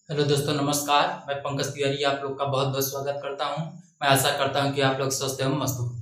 Hello दोस्तों, नमस्कार। मैं पंकज तिवारी आप लोग का बहुत बहुत स्वागत करता हूं। मैं आशा करता हूं कि आप लोग स्वस्थ एवं मस्त हो।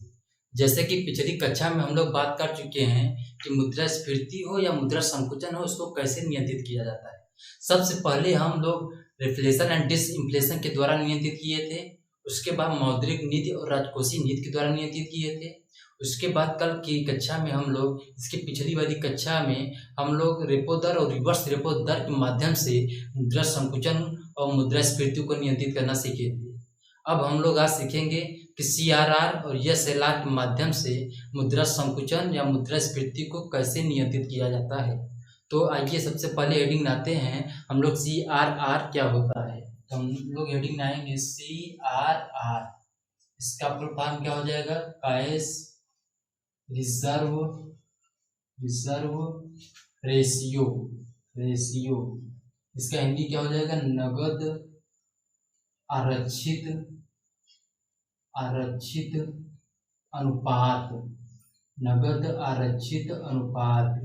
जैसे कि पिछली कक्षा में हम लोग बात कर चुके हैं कि मुद्रास्फीति हो या मुद्रा संकुचन हो, उसको कैसे नियंत्रित किया जाता है। सबसे पहले हम लोग रिफ्लेशन एंड डिसइंफ्लेशन के द्वारा नियंत्रित किए थे। उसके बाद मौद्रिक नीति और राजकोषीय नीति के द्वारा नियंत्रित किए थे। उसके बाद कल की कक्षा में हम लोग, इसकी पिछली वाली कक्षा में हम लोग रेपो दर और रिवर्स रेपो दर के माध्यम से मुद्रा संकुचन और मुद्रास्फीति को नियंत्रित करना सीखे थे। अब हम लोग आज सीखेंगे कि CRR और SLR के माध्यम से मुद्रा संकुचन या मुद्रास्फीति को कैसे नियंत्रित किया जाता है। तो आइए सबसे पहले हेडिंग लाते हैं हम लोग CRR क्या होता है। तो हम लोग हेडिंग लाएंगे CRR। इसका फुल फॉर्म क्या हो जाएगा? Cash reserve ratio. इसका हिंदी क्या हो जाएगा? नगद आरक्षित अनुपात।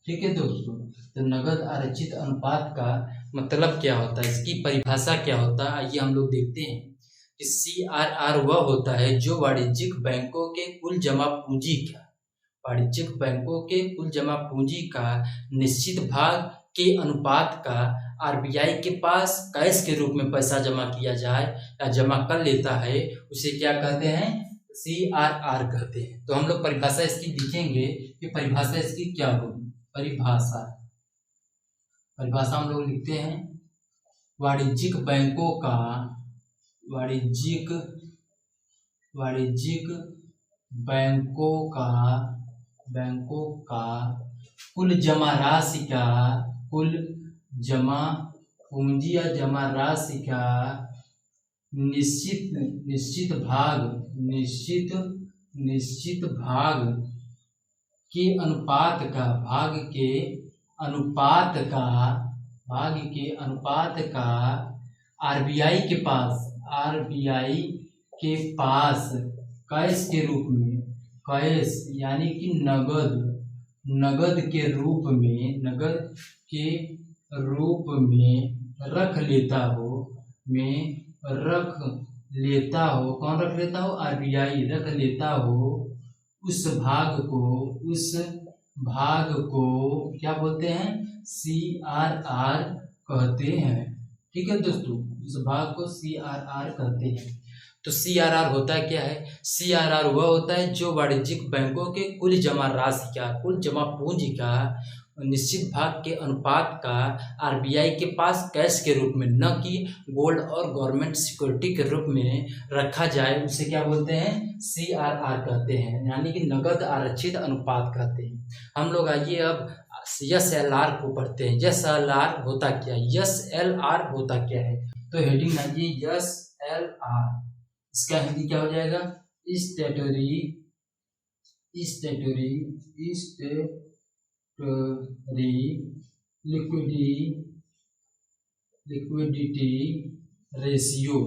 ठीक है दोस्तों, तो नगद आरक्षित अनुपात का मतलब क्या होता है, इसकी परिभाषा क्या होता है, आइए हम लोग देखते हैं कि CRR वह होता है जो वाणिज्यिक बैंकों के कुल जमा पूंजी का निश्चित भाग के अनुपात का RBI के पास कैश के रूप में पैसा जमा किया जाए या जमा कर लेता है, उसे क्या कहते हैं? CRR कहते हैं। तो हम लोग परिभाषा इसकी लिखेंगे कि परिभाषा इसकी क्या होगी। परिभाषा हम लोग लिखते हैं, वाणिज्यिक बैंकों का कुल जमा पूंजी या जमा राशि का निश्चित भाग के अनुपात का RBI के पास कैश के रूप में, यानी कि नगद के रूप में रख लेता हो। कौन रख लेता हो? RBI रख लेता हो। उस भाग को क्या बोलते हैं? CRR कहते हैं। ठीक है दोस्तों, उस भाग को CRR कहते हैं। तो CRR होता क्या है? CRR वह होता है जो वाणिज्यिक बैंकों के कुल जमा पूंजी का निश्चित भाग के अनुपात का RBI के पास कैश के रूप में, न कि गोल्ड और गवर्नमेंट सिक्योरिटी के रूप में रखा जाए, उसे क्या बोलते हैं? CRR कहते हैं, यानी कि नगद आरक्षित अनुपात कहते हैं। हम लोग आइए अब SLR को पढ़ते हैं। SLR होता क्या है? तो हेडिंग आइए SLR। इसका हिंदी क्या हो जाएगा? Liquidity ratio.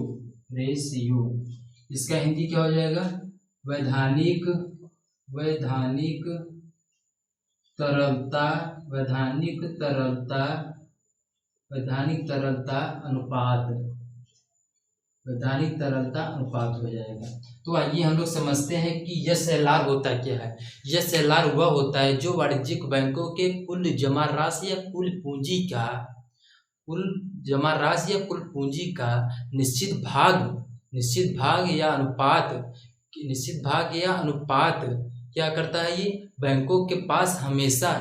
इसका हिंदी क्या हो जाएगा? वैधानिक तरलता अनुपात हो जाएगा। तो आइए हम लोग समझते हैं कि SLR होता क्या है। SLR वह होता है जो वाणिज्यिक बैंकों के कुल जमा राशि या कुल पूंजी का निश्चित भाग या अनुपात क्या करता है? ये बैंकों के पास हमेशा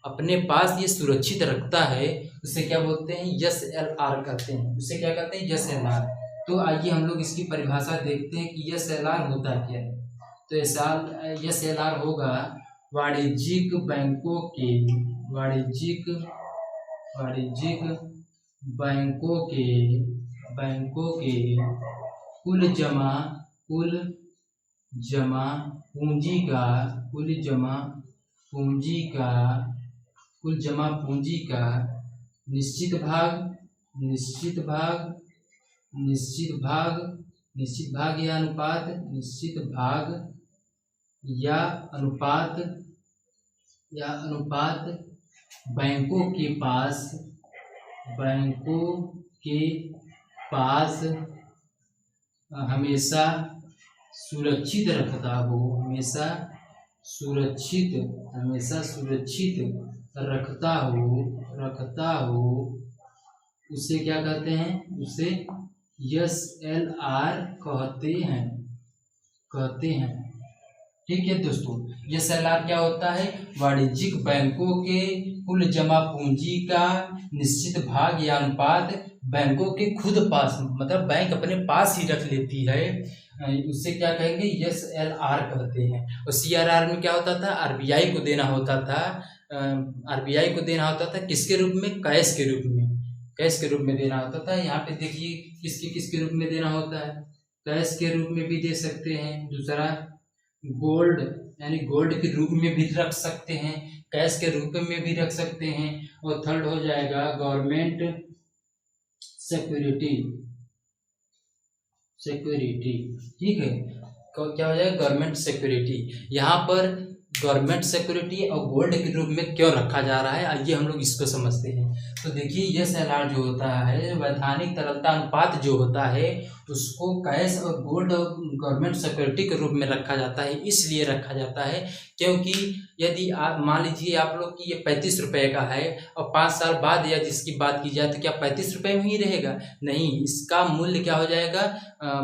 अपने पास ये सुरक्षित रखता है, उसे क्या बोलते हैं? SLR कहते हैं। उसे क्या कहते हैं? SLR। तो आइए हम लोग इसकी परिभाषा देखते हैं कि SLR होता क्या है। तो SLR होगा वाणिज्यिक बैंकों के कुल जमा पूंजी का निश्चित भाग या अनुपात बैंकों के पास हमेशा सुरक्षित रखता हो, हमेशा सुरक्षित रखता हो, उसे क्या कहते हैं? उसे SLR कहते हैं। ठीक है दोस्तों, SLR क्या होता है? वाणिज्यिक बैंकों के कुल जमा पूंजी का निश्चित भाग या अनुपात बैंकों के खुद पास, मतलब बैंक अपने पास ही रख लेती है, उससे क्या कहेंगे? SLR कहते हैं। और CRR में क्या होता था? RBI को देना होता था, किसके रूप में? कैश के रूप में देना होता था। यहाँ पे देखिए किसके रूप में देना होता है? कैश के रूप में भी दे सकते हैं। दूसरा गोल्ड, यानी गोल्ड के रूप में भी रख सकते हैं, कैश के रूप में भी रख सकते हैं। और थर्ड हो जाएगा गवर्नमेंट सिक्योरिटी। ठीक है, क्या हो जाएगा? Government security. यहाँ पर गवर्नमेंट सिक्योरिटी और गोल्ड के रूप में क्यों रखा जा रहा है, आइए हम लोग इसको समझते हैं। तो देखिए SLR जो होता है, वैधानिक तरलता अनुपात जो होता है, उसको कैश और गोल्ड और गवर्नमेंट सिक्योरिटी के रूप में रखा जाता है। इसलिए रखा जाता है क्योंकि यदि आप मान लीजिए आप लोग कि ये 35 रुपये का है और 5 साल बाद यदि इसकी बात की जाए तो क्या 35 रुपये में ही रहेगा? नहीं, इसका मूल्य क्या हो जाएगा?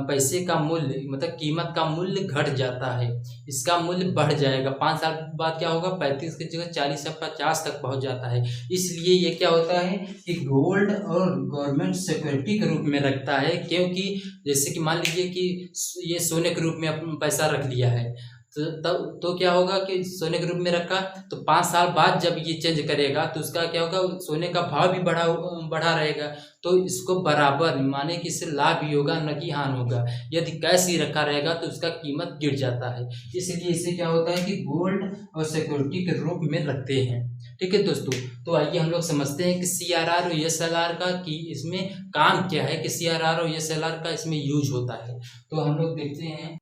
पैसे का मूल्य, मतलब कीमत का मूल्य घट जाता है, इसका मूल्य बढ़ जाएगा। 5 साल बाद क्या होगा? 35 की जगह 40 या 50 तक पहुंच जाता है। इसलिए ये क्या होता है कि गोल्ड और गवर्नमेंट सिक्योरिटी के रूप में रखता है। क्योंकि जैसे कि मान लीजिए कि ये सोने के रूप में अपना पैसा रख लिया है, तो क्या होगा कि सोने के रूप में रखा, तो 5 साल बाद जब ये चेंज करेगा तो उसका क्या होगा? सोने का भाव भी बढ़ा रहेगा, तो इसको बराबर माने कि इससे लाभ ही होगा, न कि हानि होगा। यदि कैश ही रखा रहेगा तो उसका कीमत गिर जाता है। इसलिए इसे क्या होता है कि गोल्ड और सिक्योरिटी के रूप में रखते हैं। ठीक है दोस्तों, तो आइए हम लोग समझते हैं कि CRR और SLR का कि इसमें काम क्या है, कि CRR और SLR का इसमें यूज होता है। तो हम लोग देखते हैं